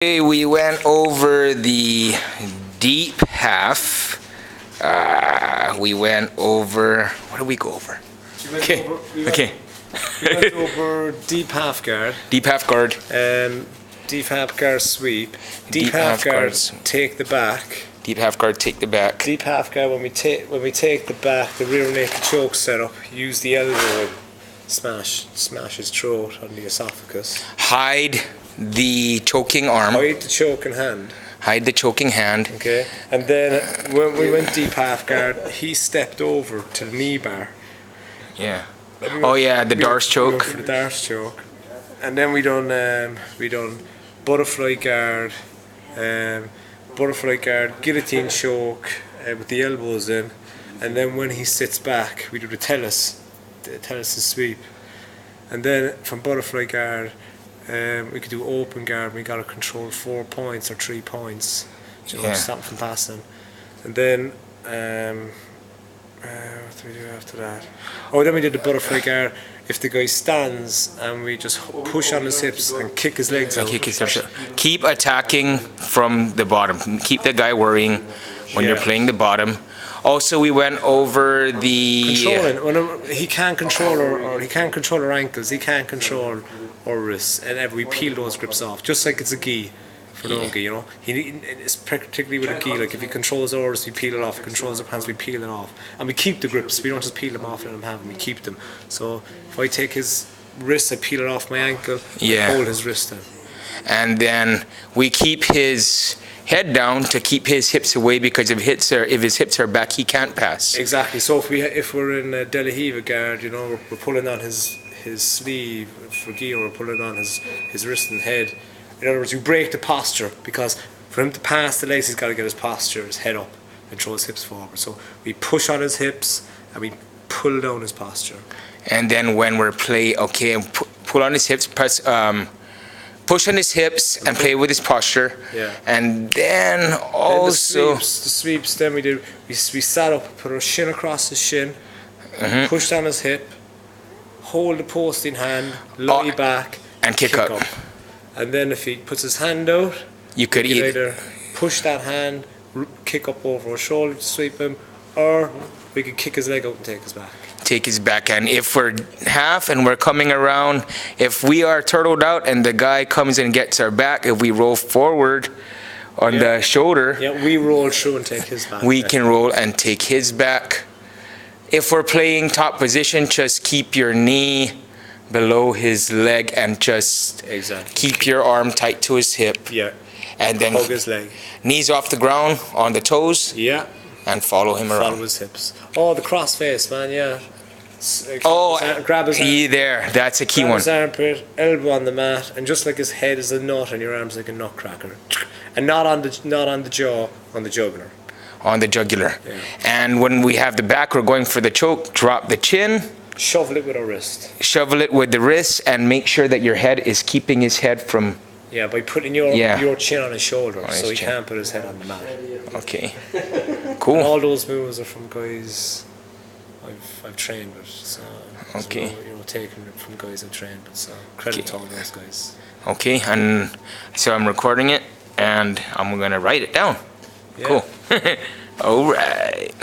Okay, we went over the deep half. We went over. What did we go over? Okay. We went over deep half guard. Deep half guard. Deep half guard sweep. Deep half guard take the back. Deep half guard take the back. Deep half guard when we take the back, the rear naked choke setup. Use the elbow and smash his throat on the esophagus. Hide the choking arm. Hide the choking hand. Hide the choking hand. Okay. And then when we went deep half guard, he stepped over to the knee bar. Yeah. Oh yeah, the Darce choke. For the Darce choke. And then we done butterfly guard, guillotine choke with the elbows in, and then when he sits back, we do the Tellis sweep, and then from butterfly guard, we could do open guard. We got to control 4 points or 3 points, something from passing, and then what do we do after that? Oh, then we did the butterfly guard. If the guy stands and we just push on his hips and kick his legs out. Keep attacking from the bottom. Keep the guy worrying when you're playing the bottom. Also, we went over the controlling. He can't control he can't control our ankles. He can't control our wrists, and we peel those grips off, just like it's a gi. For no gi, you know. It's particularly with a gi. Like if he controls ours, we peel it off. If he controls our pants, we peel it off, and we keep the grips. We don't just peel them off and let him have them. We keep them. So if I take his wrist, I peel it off my ankle. I hold his wrist down. And then we keep his head down to keep his hips away, because if his hips are back, he can't pass. Exactly. So if we're in a Delahiva guard, you know, we're pulling on his sleeve for gi, or we're pulling on his wrist and head. In other words, you break the posture, because for him to pass the legs, he's got to get his posture, his head up, and throw his hips forward. So we push on his hips and we pull down his posture. And then when we're pull on his hips, push on his hips and play with his posture. Yeah. And then also the sweeps. Then we sat up, put our shin across his shin, pushed on his hip, hold the posting hand, lie back, and kick up. And then if he puts his hand out, you could either push that hand, kick up over our shoulder to sweep him, or we could kick his leg out and take his back. Take his back. And if we're half and we're coming around, if we are turtled out and the guy comes and gets our back, if we roll forward on the shoulder, we roll through and take his back. We can roll and take his back. If we're playing top position, just keep your knee below his leg and just keep your arm tight to his hip. Yeah. And then hug his leg. Knees off the ground, on the toes. Yeah. And follow him around. Follow his hips. Oh, the cross face, man, yeah. Grab his arm. There, that's a key one. His armpit, elbow on the mat, and just like his head is a nut and your arm's like a nutcracker. And not on the jaw, on the jugular. On the jugular. Yeah. And when we have the back, we're going for the choke, drop the chin. Shovel it with our wrist. Shovel it with the wrist, and make sure that your head is keeping his head from... Yeah, by putting your chin on his shoulder, so he can't put his head on the mat. Okay. Cool. And all those moves are from guys I've trained with, so... Okay. Taking it from guys I've trained with, so credit to all those guys. Okay, and so I'm recording it, and I'm going to write it down. Yeah. Cool. All right.